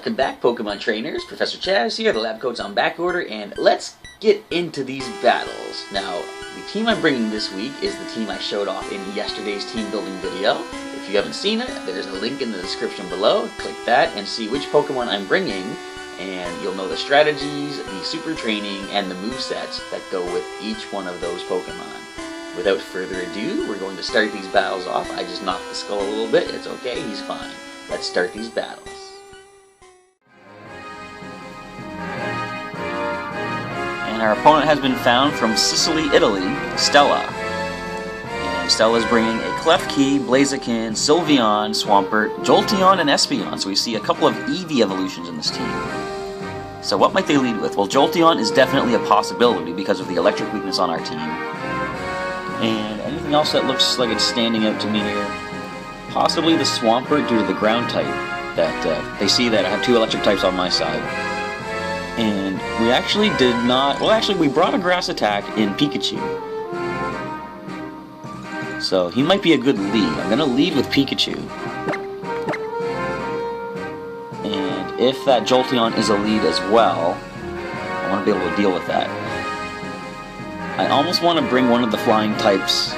Welcome back, Pokemon trainers. Professor Chaz here, the lab coat's on back order, and let's get into these battles. Now, the team I'm bringing this week is the team I showed off in yesterday's team building video. If you haven't seen it, there's a link in the description below. Click that and see which Pokemon I'm bringing, and you'll know the strategies, the super training, and the movesets that go with each one of those Pokemon. Without further ado, we're going to start these battles off. I just knocked the skull a little bit. It's okay, he's fine. Let's start these battles. And our opponent has been found from Sicily, Italy, Stella. And Stella's bringing a Klefki, Blaziken, Sylveon, Swampert, Jolteon, and Espeon. So we see a couple of Eevee evolutions in this team. So what might they lead with? Well, Jolteon is definitely a possibility because of the electric weakness on our team. And anything else that looks like it's standing out to me here? Possibly the Swampert due to the ground type. That they see that I have two electric types on my side. And we actually did not... Well, actually, we brought a grass attack in Pikachu. So he might be a good lead. I'm going to lead with Pikachu. And if that Jolteon is a lead as well, I want to be able to deal with that. I almost want to bring one of the flying types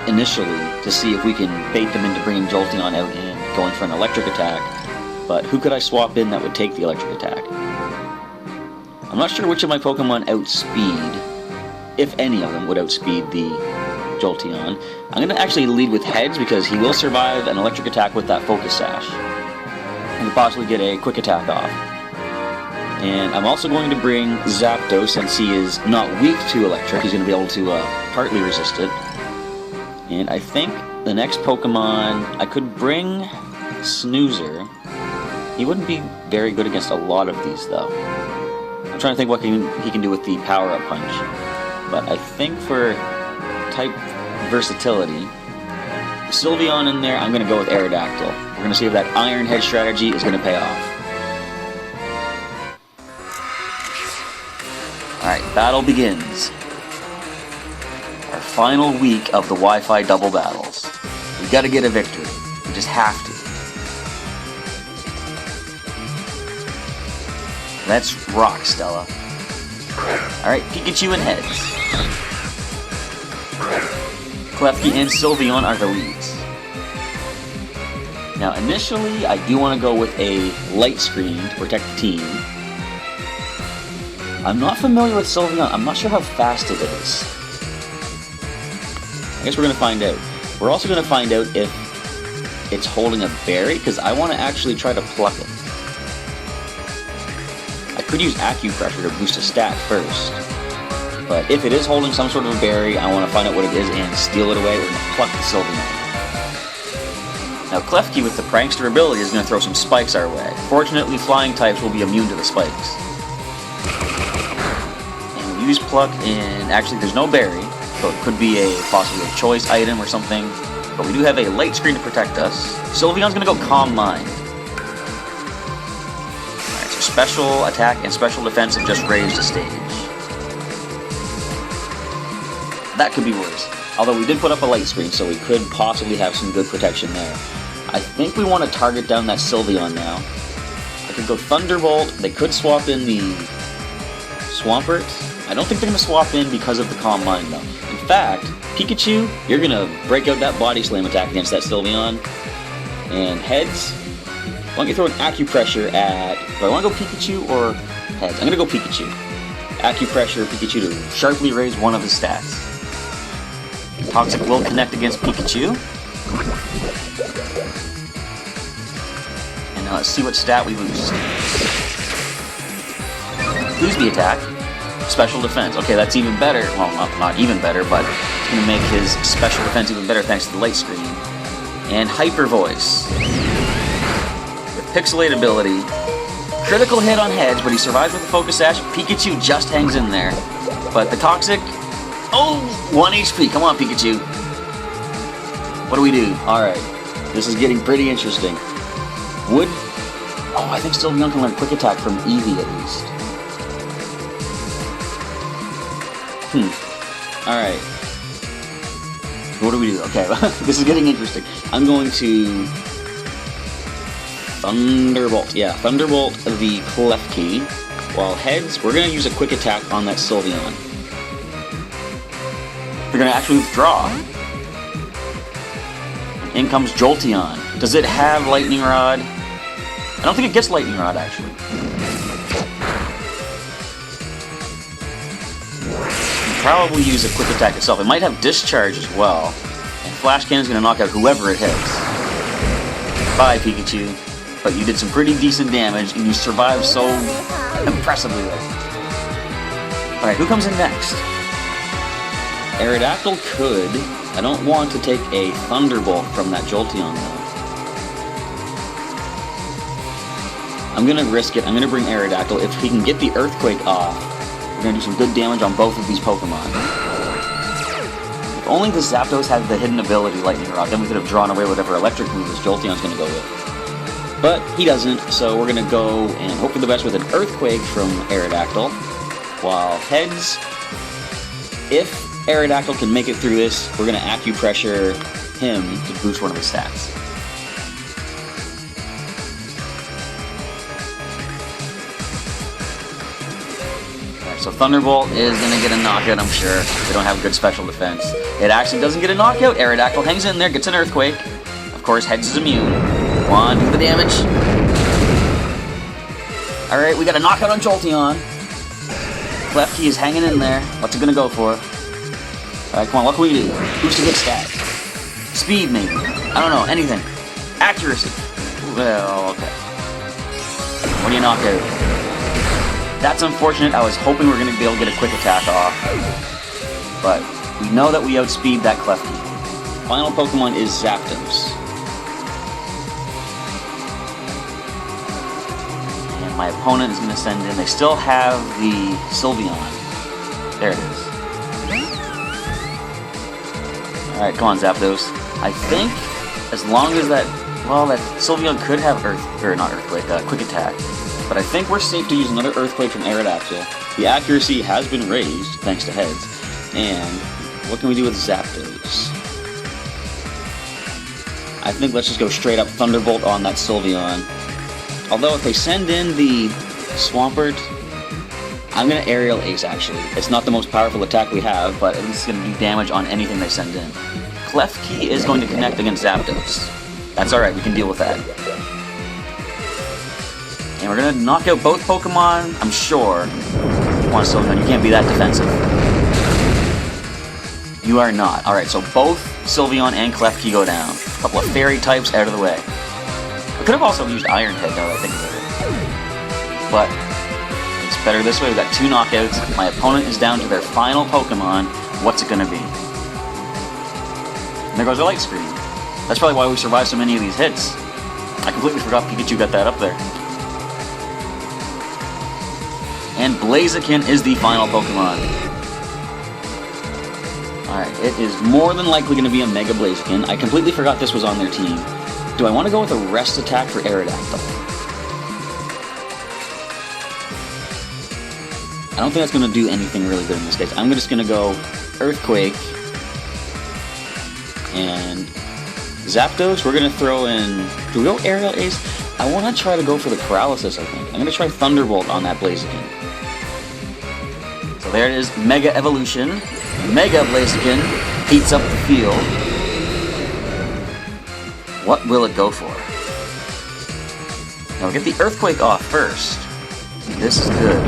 initially to see if we can bait them into bringing Jolteon out and going for an electric attack. But who could I swap in that would take the electric attack? I'm not sure which of my Pokemon outspeed, if any of them would outspeed the Jolteon. I'm going to actually lead with Heads because he will survive an electric attack with that Focus Sash. And possibly get a quick attack off. And I'm also going to bring Zapdos since he is not weak to electric. He's going to be able to partly resist it. And I think the next Pokemon, I could bring Snoozer. He wouldn't be very good against a lot of these though. I'm trying to think what he can do with the power-up punch. But I think for type versatility, Sylveon in there, I'm going to go with Aerodactyl. We're going to see if that Iron Head strategy is going to pay off. Alright, battle begins. Our final week of the Wi-Fi double battles. We got to get a victory. We just have to. Let's rock, Stella. Alright, Pikachu and Heads. Klefki and Sylveon are the leads. Now, initially, I do want to go with a light screen to protect the team. I'm not familiar with Sylveon. I'm not sure how fast it is. I guess we're going to find out. We're also going to find out if it's holding a berry, because I want to actually try to pluck it. I could use Acupressure to boost a stat first, but if it is holding some sort of a berry, I want to find out what it is and steal it away. We're going to pluck the Sylveon. Now Klefki with the Prankster ability is going to throw some spikes our way. Fortunately, flying types will be immune to the spikes. And we use Pluck, and actually there's no berry, so it could be a possibly a choice item or something, but we do have a light screen to protect us. Sylveon's going to go Calm Mind. Special attack and special defense have just raised a stage. That could be worse. Although we did put up a light screen, so we could possibly have some good protection there. I think we want to target down that Sylveon now. I could go Thunderbolt. They could swap in the Swampert. I don't think they're going to swap in because of the Calm Mind, though. In fact, Pikachu, you're going to break out that Body Slam attack against that Sylveon. And Heads, why don't you throw an Acupressure at... Do I want to go Pikachu or Heads? I'm going to go Pikachu. Acupressure Pikachu to sharply raise one of his stats. Toxic will connect against Pikachu. And now let's see what stat we lose. Lose the attack. Special defense. Okay, that's even better. Well, not even better, but it's going to make his special defense even better thanks to the light screen. And Hyper Voice. Pixelate ability. Critical hit on Heads, but he survives with the Focus Sash. Pikachu just hangs in there. But the Toxic... Oh! 1 HP. Come on, Pikachu. What do we do? Alright. This is getting pretty interesting. Would... Oh, I think Sylveon can learn Quick Attack from Eevee at least. Alright. What do we do? Okay, this is getting interesting. I'm going to... Thunderbolt. Yeah, Thunderbolt the Klefki. While heads, we're going to use a quick attack on that Sylveon. We're going to actually withdraw. In comes Jolteon. Does it have Lightning Rod? I don't think it gets Lightning Rod, actually. Probably use a quick attack itself. It might have Discharge as well. And Flash Cannon's going to knock out whoever it hits. Bye, Pikachu. But you did some pretty decent damage, and you survived so impressively there. Alright, who comes in next? Aerodactyl could. I don't want to take a Thunderbolt from that Jolteon, though. I'm going to risk it. I'm going to bring Aerodactyl. If he can get the Earthquake off, we're going to do some good damage on both of these Pokemon. If only the Zapdos had the hidden ability Lightning Rod, then we could have drawn away whatever electric move this Jolteon's going to go with. But he doesn't, so we're going to go and hope for the best with an Earthquake from Aerodactyl. While heads, if Aerodactyl can make it through this, we're going to acupressure him to boost one of his stats. Alright, so Thunderbolt is going to get a knockout, I'm sure. They don't have good special defense. It actually doesn't get a knockout. Aerodactyl hangs in there, gets an Earthquake. Of course, heads is immune. Come on, do the damage. Alright, we got a knockout on Jolteon. Klefki is hanging in there. What's it gonna go for? Alright, come on, what can we do? Boost a hit stat. Speed, maybe. I don't know, anything. Accuracy. Well, okay. What do you knock out? That's unfortunate. I was hoping we were gonna be able to get a quick attack off. But we know that we outspeed that Klefki. Final Pokemon is Zapdos. My opponent is going to send in. They still have the Sylveon. There it is. Alright, come on, Zapdos. I think as long as that... Well, that Sylveon could have Quick Attack. But I think we're safe to use another Earthquake from Aerodactyl. The accuracy has been raised, thanks to heads. And what can we do with Zapdos? I think let's just go straight up Thunderbolt on that Sylveon. Although if they send in the Swampert, I'm going to Aerial Ace, actually. It's not the most powerful attack we have, but at least it's going to do damage on anything they send in. Klefki is going to connect against Zapdos. That's alright, we can deal with that. And we're going to knock out both Pokemon, I'm sure. Come on, Sylveon, you can't be that defensive. You are not. Alright, so both Sylveon and Klefki go down. A couple of Fairy types out of the way. I could have also used Iron Head now that I think about it. But it's better this way. We've got 2 knockouts. My opponent is down to their final Pokemon. What's it going to be? And there goes our light screen. That's probably why we survived so many of these hits. I completely forgot Pikachu got that up there. And Blaziken is the final Pokemon. Alright, it is more than likely going to be a Mega Blaziken. I completely forgot this was on their team. Do I want to go with a Rest Attack for Aerodactyl? I don't think that's going to do anything really good in this case. I'm just going to go Earthquake. And Zapdos, we're going to throw in... Do we go Aerial Ace? I want to try to go for the Paralysis, I think. I'm going to try Thunderbolt on that Blaziken. So there it is, Mega Evolution. Mega Blaziken heats up the field. What will it go for? Now we'll get the Earthquake off first. This is good.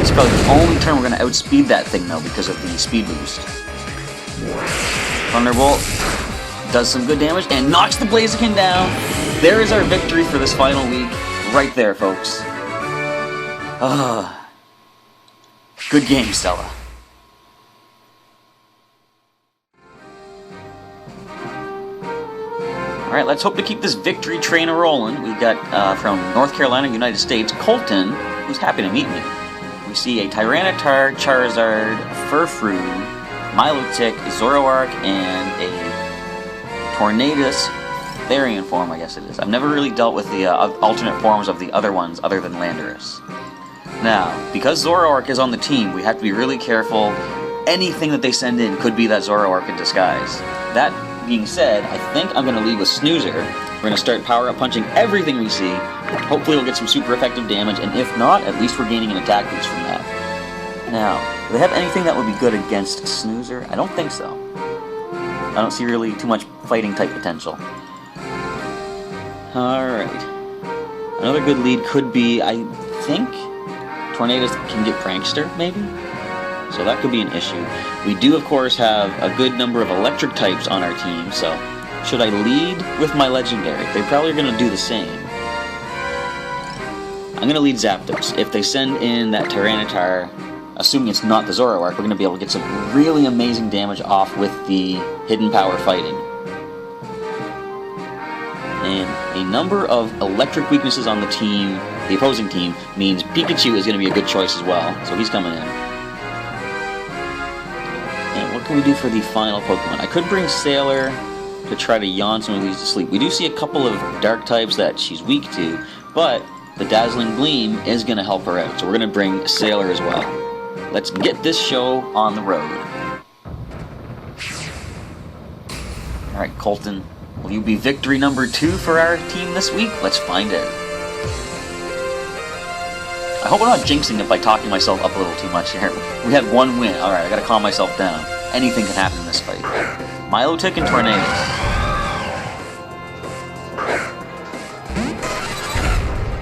This is probably the only turn we're going to outspeed that thing though because of the speed boost. Thunderbolt does some good damage and knocks the Blaziken down. There is our victory for this final week. Right there, folks. Good game, Stella. Alright, let's hope to keep this victory train a-rolling. We've got, from North Carolina, United States, Colton, who's happy to meet me. We see a Tyranitar, Charizard, Furfrou, Milotic, Zoroark, and a Tornadus Therian form, I guess it is. I've never really dealt with the alternate forms of the other ones, other than Landorus. Now, because Zoroark is on the team, we have to be really careful. Anything that they send in could be that Zoroark in disguise. That being said, I think I'm going to lead with Snoozer. We're going to start power-up punching everything we see. Hopefully we'll get some super effective damage, and if not, at least we're gaining an attack boost from that. Now, do they have anything that would be good against Snoozer? I don't think so. I don't see really too much fighting-type potential. Alright. Another good lead could be, I think, Tornadus can get Prankster, maybe? So that could be an issue. We do, of course, have a good number of electric types on our team, so should I lead with my legendary? They probably are going to do the same. I'm going to lead Zapdos. If they send in that Tyranitar, assuming it's not the Zoroark, we're going to be able to get some really amazing damage off with the hidden power fighting. And a number of electric weaknesses on the team, the opposing team, means Pikachu is going to be a good choice as well, so he's coming in. And what can we do for the final Pokemon? I could bring Sailor to try to yawn some of these to sleep. We do see a couple of dark types that she's weak to, but the Dazzling Gleam is going to help her out, so we're going to bring Sailor as well. Let's get this show on the road. Alright, Colton, will you be victory number 2 for our team this week? Let's find out. I hope I'm not jinxing it by talking myself up a little too much here. We had one win. Alright, I gotta calm myself down. Anything can happen in this fight. Milotic and Tornadus.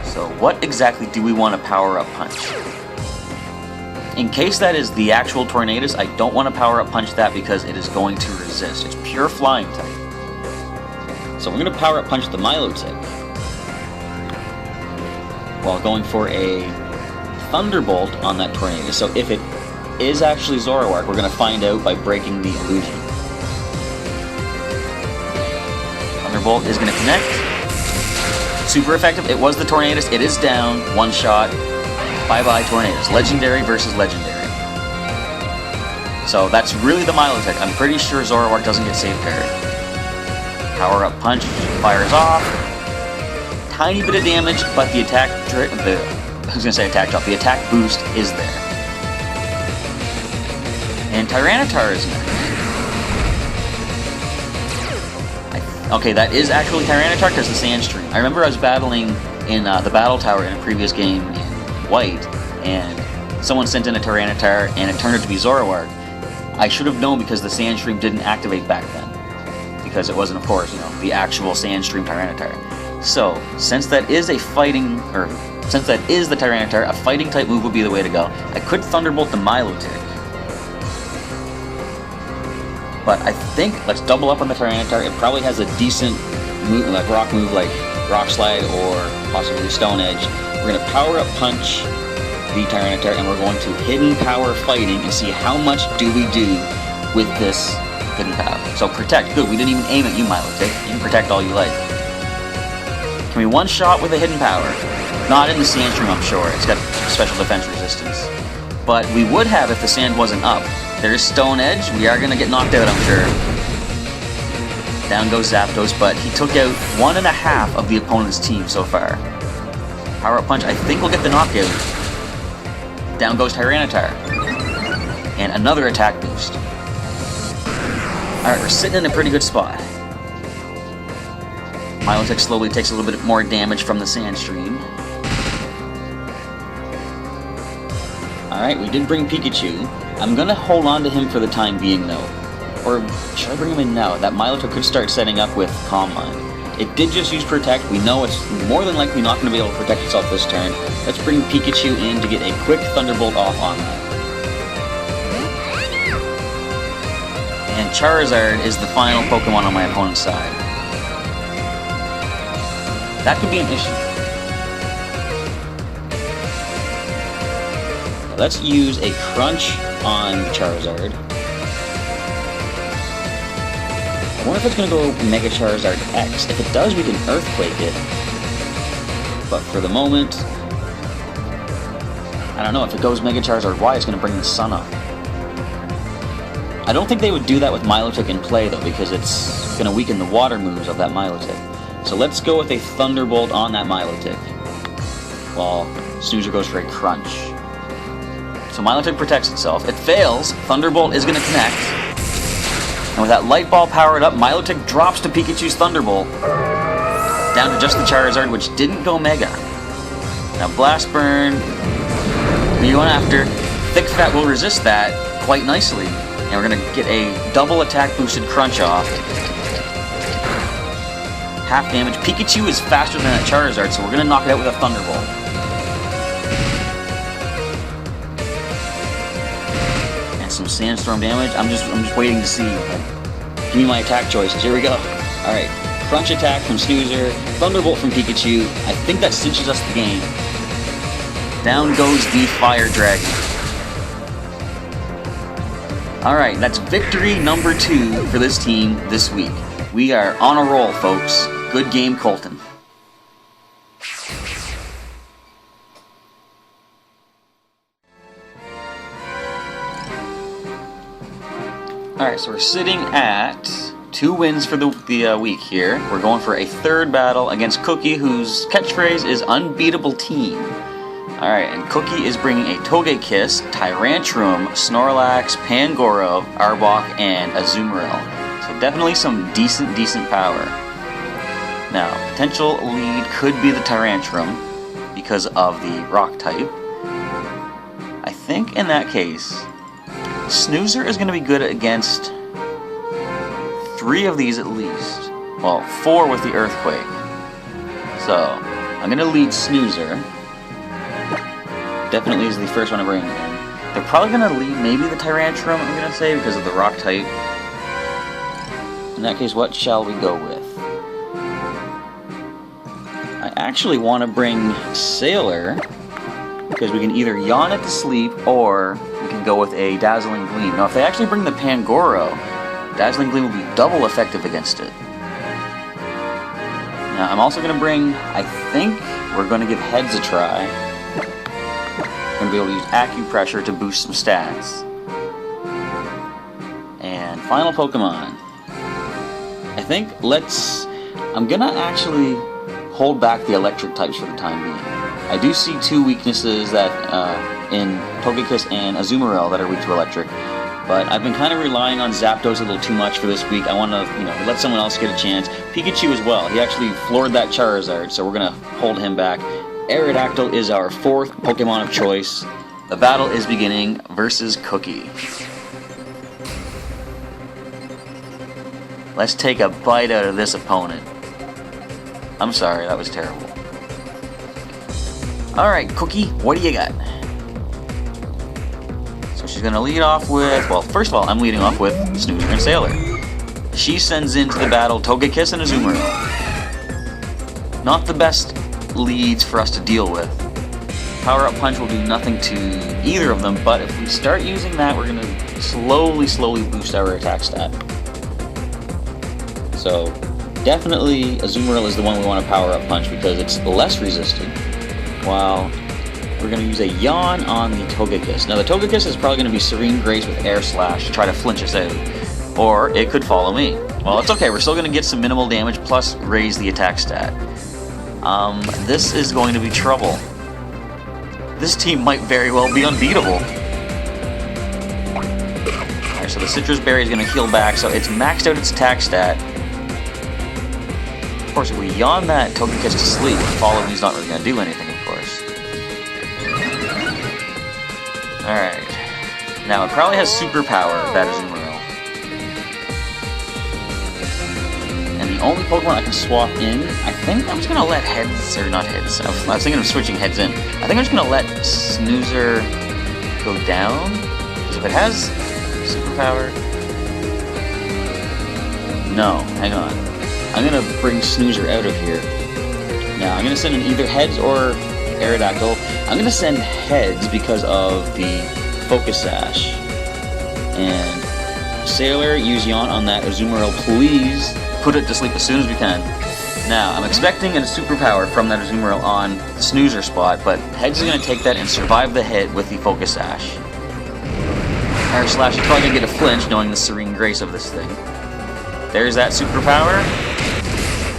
So what exactly do we want to power up punch? In case that is the actual Tornadus, I don't want to power up punch that because it is going to resist. It's pure flying type. So we're going to power up punch the Milotic while going for a Thunderbolt on that Tornadus. So if it is actually Zoroark, we're going to find out by breaking the illusion. Thunderbolt is going to connect. Super effective. It was the Tornadus. It is down. One shot. Bye-bye Tornadus. Legendary versus Legendary. So that's really the Milotic. I'm pretty sure Zoroark doesn't get save parried. Power up punch. Fires off. Tiny bit of damage, but the attack... I was going to say attack drop. The attack boost is there. And Tyranitar is next. Okay, that is actually Tyranitar because the Sandstream. I remember I was battling in the Battle Tower in a previous game in White, and someone sent in a Tyranitar, and it turned out to be Zoroark. I should have known because the Sandstream didn't activate back then. Because it wasn't, of course, the actual Sandstream Tyranitar. So, since that is a fighting, or since that is the Tyranitar, a fighting type move would be the way to go. I could Thunderbolt the Milotic. But I think, let's double up on the Tyranitar. It probably has a decent move, like rock move, like Rock Slide or possibly Stone Edge. We're going to power up punch the Tyranitar, and we're going to hidden power fighting and see how much do we do with this hidden power. So protect, good. We didn't even aim at you, Milotic. You can protect all you like. Can we one shot with a hidden power? Not in the Sandstream, I'm sure. It's got special defense resistance. But we would have if the sand wasn't up. There's Stone Edge. We are going to get knocked out, I'm sure. Down goes Zapdos, but he took out 1.5 of the opponent's team so far. Power up punch, I think we'll get the knockout. Down goes Tyranitar. And another attack boost. Alright, we're sitting in a pretty good spot. Milotic slowly takes a little bit more damage from the Sandstream. Alright, we did bring Pikachu. I'm going to hold on to him for the time being, though. Or should I bring him in now? That Milotic could start setting up with Calm Mind. It did just use Protect. We know it's more than likely not going to be able to protect itself this turn. Let's bring Pikachu in to get a quick Thunderbolt off on that. And Charizard is the final Pokemon on my opponent's side. That could be an issue. Let's use a Crunch on Charizard. I wonder if it's going to go Mega Charizard X. If it does, we can Earthquake it. But for the moment, I don't know. If it goes Mega Charizard Y, it's going to bring the sun up. I don't think they would do that with Milotic in play, though, because it's going to weaken the water moves of that Milotic. So let's go with a Thunderbolt on that Milotic, while Snoozer goes for a Crunch. So Milotic protects itself. It fails. Thunderbolt is going to connect. And with that light ball powered up, Milotic drops to Pikachu's Thunderbolt. Down to just the Charizard, which didn't go Mega. Now Blast Burn, who you going after? Thick Fat will resist that quite nicely. And we're going to get a double attack boosted Crunch off. Half damage. Pikachu is faster than that Charizard, so we're going to knock it out with a Thunderbolt. And some Sandstorm damage. I'm just waiting to see. Give me my attack choices. Here we go. Alright. Crunch attack from Snoozer. Thunderbolt from Pikachu. I think that cinches us the game. Down goes the Fire Dragon. Alright, that's victory number 2 for this team this week. We are on a roll, folks. Good game, Colton. Alright, so we're sitting at 2 wins for the week here. We're going for a third battle against Cookie, whose catchphrase is unbeatable team. Alright, and Cookie is bringing a Togekiss, Tyrantrum, Snorlax, Pangoro, Arbok, and Azumarill. So definitely some decent power. Now, potential lead could be the Tyrantrum because of the Rock type. I think in that case, Snoozer is going to be good against 3 of these at least. Well, 4 with the Earthquake. So, I'm going to lead Snoozer. Definitely is the first one to bring in. They're probably going to lead maybe the Tyrantrum, I'm going to say, because of the Rock type. In that case, what shall we go with? I actually want to bring Sailor, because we can either yawn it to sleep, or we can go with a Dazzling Gleam. Now, if they actually bring the Pangoro, Dazzling Gleam will be double effective against it. Now, I'm also going to bring, I think, we're going to give Heads a try. We're going to be able to use Acupressure to boost some stats. And final Pokemon. I think I'm going to actually hold back the electric types for the time being. I do see 2 weaknesses that in Togekiss and Azumarill that are weak to electric, but I've been kind of relying on Zapdos a little too much for this week. I want to, let someone else get a chance. Pikachu as well. He actually floored that Charizard, so we're going to hold him back. Aerodactyl is our 4th Pokemon of choice. The battle is beginning versus Cookie. Let's take a bite out of this opponent. I'm sorry, that was terrible. Alright, Cookie, what do you got? So she's going to lead off with... Well, first of all, I'm leading off with Snoozer and Sailor. She sends into the battle Togekiss and Azumarill. Not the best leads for us to deal with. Power-Up Punch will do nothing to either of them, but if we start using that, we're going to slowly boost our attack stat. So, definitely Azumarill is the one we want to Power-Up Punch because it's less resistant. While we're going to use a Yawn on the Togekiss. Now the Togekiss is probably going to be Serene Grace with Air Slash to try to flinch us out. Or it could follow me. Well, it's okay, we're still going to get some minimal damage plus raise the attack stat. This is going to be trouble. This team might very well be unbeatable. Alright, so the Citrus Berry is going to heal back, so it's maxed out its attack stat. Of course, if we yawn that Togekiss to sleep, Follow Me's not really going to do anything, of course. Alright. Now, it probably has superpower, that Azumarill. And the only Pokemon I can swap in, I think I'm just going to let Heads, or not Heads, I was thinking of switching Heads in. I think I'm just going to let Snoozer go down, because if it has superpower... No, hang on. I'm going to bring Snoozer out of here. Now, I'm going to send in either Heads or Aerodactyl. I'm going to send Heads because of the Focus Sash. And Sailor, use Yawn on that Azumarill. Please put it to sleep as soon as we can. Now, I'm expecting a superpower from that Azumarill on the Snoozer spot, but Heads is going to take that and survive the hit with the Focus Sash. Air Slash is probably going to get a flinch knowing the Serene Grace of this thing. There's that superpower.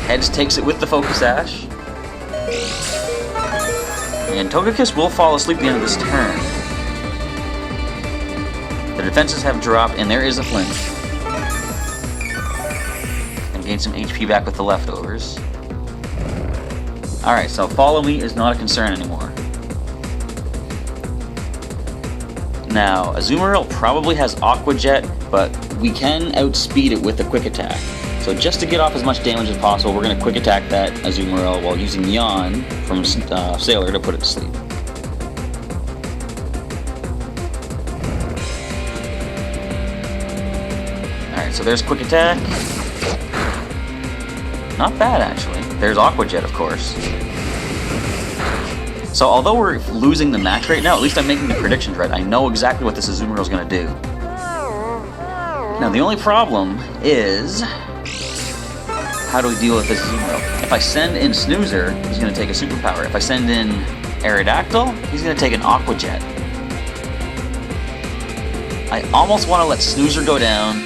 Heads takes it with the Focus Sash. And Togekiss will fall asleep at the end of this turn. The defenses have dropped, and there is a flinch. gain some HP back with the leftovers. Alright, so follow me is not a concern anymore. Now, Azumarill probably has Aqua Jet, but we can outspeed it with a Quick Attack. So just to get off as much damage as possible, we're going to Quick Attack that Azumarill while using Yawn from Sailor to put it to sleep. Alright, so there's Quick Attack. Not bad, actually. There's Aqua Jet, of course. So although we're losing the match right now, at least I'm making the predictions right. I know exactly what this Azumarill is going to do. Now the only problem is, how do we deal with this Azumarill? If I send in Snoozer, he's going to take a superpower. If I send in Aerodactyl, he's going to take an Aqua Jet. I almost want to let Snoozer go down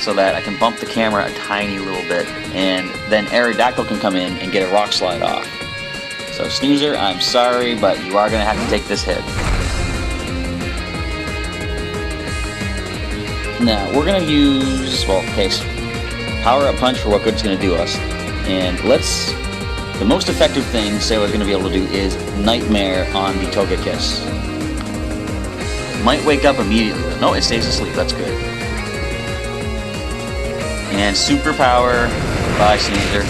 so that I can bump the camera a tiny little bit, and then Aerodactyl can come in and get a Rock Slide off. So Snoozer, I'm sorry, but you are going to have to take this hit. Now, we're going to use, well, okay, Power Up Punch for what good it's going to do us. And the most effective thing Sailor's going to be able to do is Nightmare on the Togekiss. Might wake up immediately, but no, it stays asleep, that's good. And Superpower by Snoozer.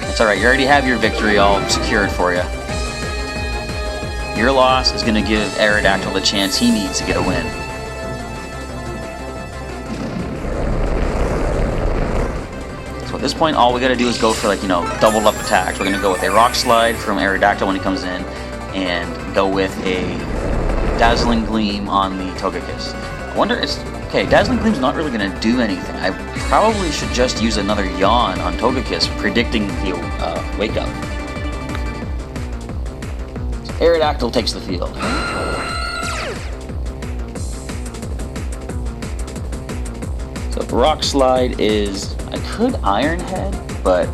It's alright, you already have your victory all secured for you. Your loss is going to give Aerodactyl the chance he needs to get a win. So at this point, all we got to do is go for, like, you know, doubled up attacks. We're going to go with a Rock Slide from Aerodactyl when he comes in, and go with a Dazzling Gleam on the Togekiss. I wonder, okay, Dazzling Gleam's not really going to do anything. I probably should just use another Yawn on Togekiss, predicting the wake up. So Aerodactyl takes the field. So Rock Slide is, I could Iron Head, but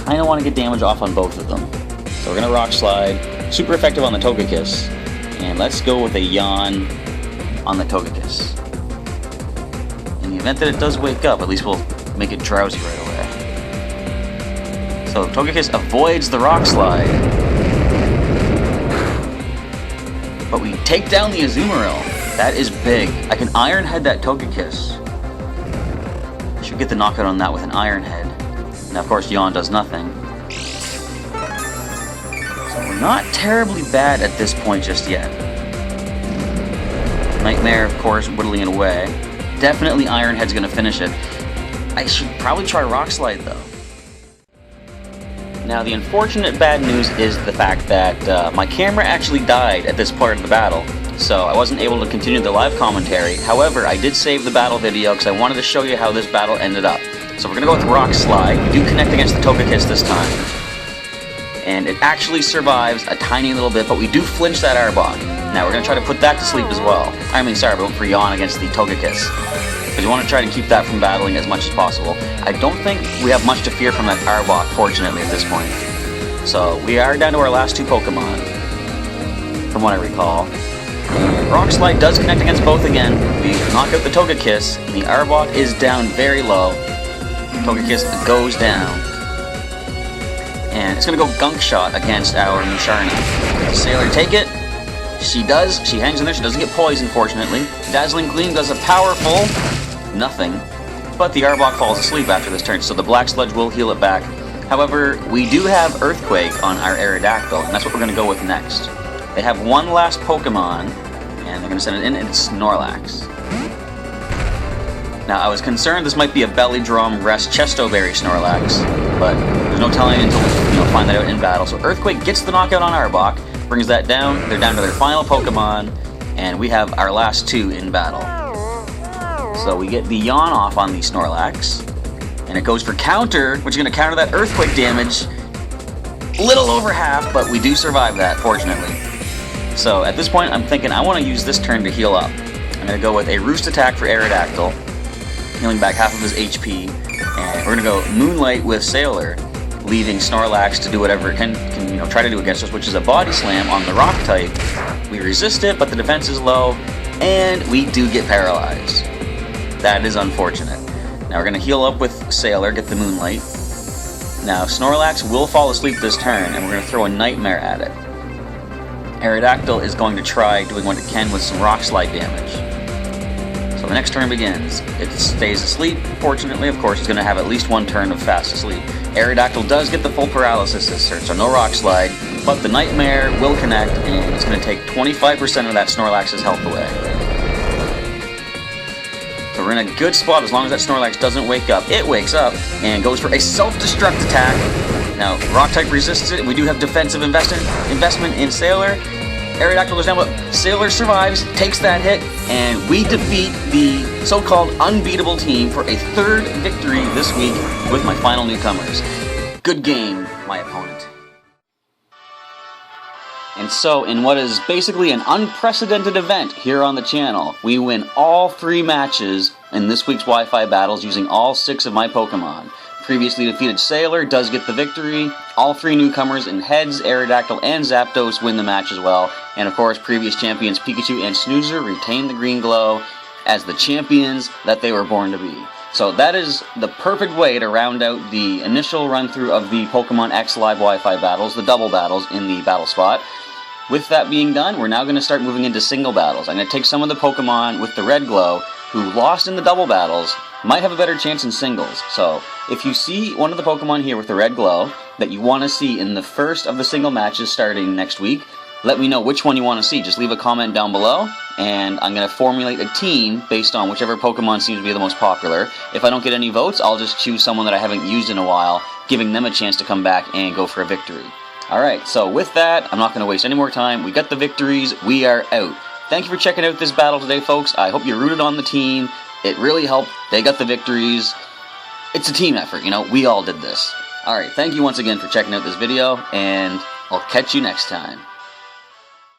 kind of want to get damage off on both of them. So we're going to Rock Slide, super effective on the Togekiss, and let's go with a Yawn on the Togekiss. In the event that it does wake up, at least we'll make it drowsy right away. So Togekiss avoids the Rock Slide, but we take down the Azumarill. That is big. I can Iron Head that Togekiss. I should get the knockout on that with an Iron Head. Now of course Yawn does nothing. So we're not terribly bad at this point just yet. Nightmare, of course, whittling it away. Definitely Iron Head's gonna finish it. I should probably try Rock Slide though. Now the unfortunate bad news is the fact that my camera actually died at this part of the battle, so I wasn't able to continue the live commentary. However, I did save the battle video because I wanted to show you how this battle ended up. So we're gonna go with Rock Slide. We do connect against the Togekiss this time, and it actually survives a tiny little bit, but we do flinch that Arbok. Now we're going to try to put that to sleep as well. I mean, sorry, we went for Yawn against the Togekiss, because you want to try to keep that from battling as much as possible. I don't think we have much to fear from that Arbok, fortunately, at this point. So we are down to our last two Pokemon, from what I recall. And Rock Slide does connect against both again. We knock out the Togekiss, and the Arbok is down very low. Togekiss goes down. And it's going to go Gunk Shot against our Musharna. Does Sailor take it? She does. She hangs in there. She doesn't get poisoned, fortunately. Dazzling Gleam does a powerful nothing, but the Arbok falls asleep after this turn, so the Black Sludge will heal it back. However, we do have Earthquake on our Aerodactyl, and that's what we're going to go with next. They have one last Pokemon, and they're going to send it in, and it's Snorlax. Now, I was concerned this might be a Belly Drum Rest Chesto Berry Snorlax, but there's no telling until we find that out in battle. So Earthquake gets the knockout on Arbok, brings that down. They're down to their final Pokemon, and we have our last two in battle. So we get the Yawn off on the Snorlax, and it goes for counter, which is going to counter that Earthquake damage. Little over half, but we do survive that, fortunately. So at this point, I'm thinking I want to use this turn to heal up. I'm going to go with a Roost Attack for Aerodactyl, healing back half of his HP, and we're going to go Moonlight with Sailor, leaving Snorlax to do whatever it can try to do against us, which is a Body Slam on the Rock type. We resist it, but the defense is low, and we do get paralyzed. That is unfortunate. Now we're going to heal up with Sailor, get the Moonlight. Now Snorlax will fall asleep this turn, and we're going to throw a Nightmare at it. Aerodactyl is going to try doing what it can with some Rock Slide damage. So the next turn begins. It stays asleep. Fortunately, of course, it's going to have at least one turn of fast asleep. Aerodactyl does get the full paralysis this turn, so no Rock Slide, but the Nightmare will connect, and it's going to take 25% of that Snorlax's health away. So we're in a good spot as long as that Snorlax doesn't wake up. It wakes up and goes for a self-destruct attack. Now, Rock-type resists it. We do have defensive investment in Sailor. Aerodactyl goes down, but Sailor survives, takes that hit, and we defeat the so-called unbeatable team for a third victory this week with my final newcomers. Good game, my opponent. And so, in what is basically an unprecedented event here on the channel, we win all 3 matches in this week's Wi-Fi battles using all 6 of my Pokemon. Previously defeated Sailor does get the victory. All 3 newcomers in Heads, Aerodactyl, and Zapdos win the match as well. And of course, previous champions Pikachu and Snoozer retain the green glow as the champions that they were born to be. So that is the perfect way to round out the initial run-through of the Pokemon X Live Wi-Fi battles, the double battles in the battle spot. With that being done, we're now going to start moving into single battles. I'm going to take some of the Pokemon with the red glow who lost in the double battles, might have a better chance in singles. So if you see one of the Pokemon here with the red glow that you want to see in the first of the single matches starting next week, let me know which one you want to see. Just leave a comment down below, and I'm going to formulate a team based on whichever Pokemon seems to be the most popular. If I don't get any votes, I'll just choose someone that I haven't used in a while, giving them a chance to come back and go for a victory. Alright, so with that, I'm not going to waste any more time. We got the victories. We are out. Thank you for checking out this battle today, folks. I hope you rooted on the team. It really helped. They got the victories. It's a team effort, you know. We all did this. Alright, thank you once again for checking out this video, and I'll catch you next time.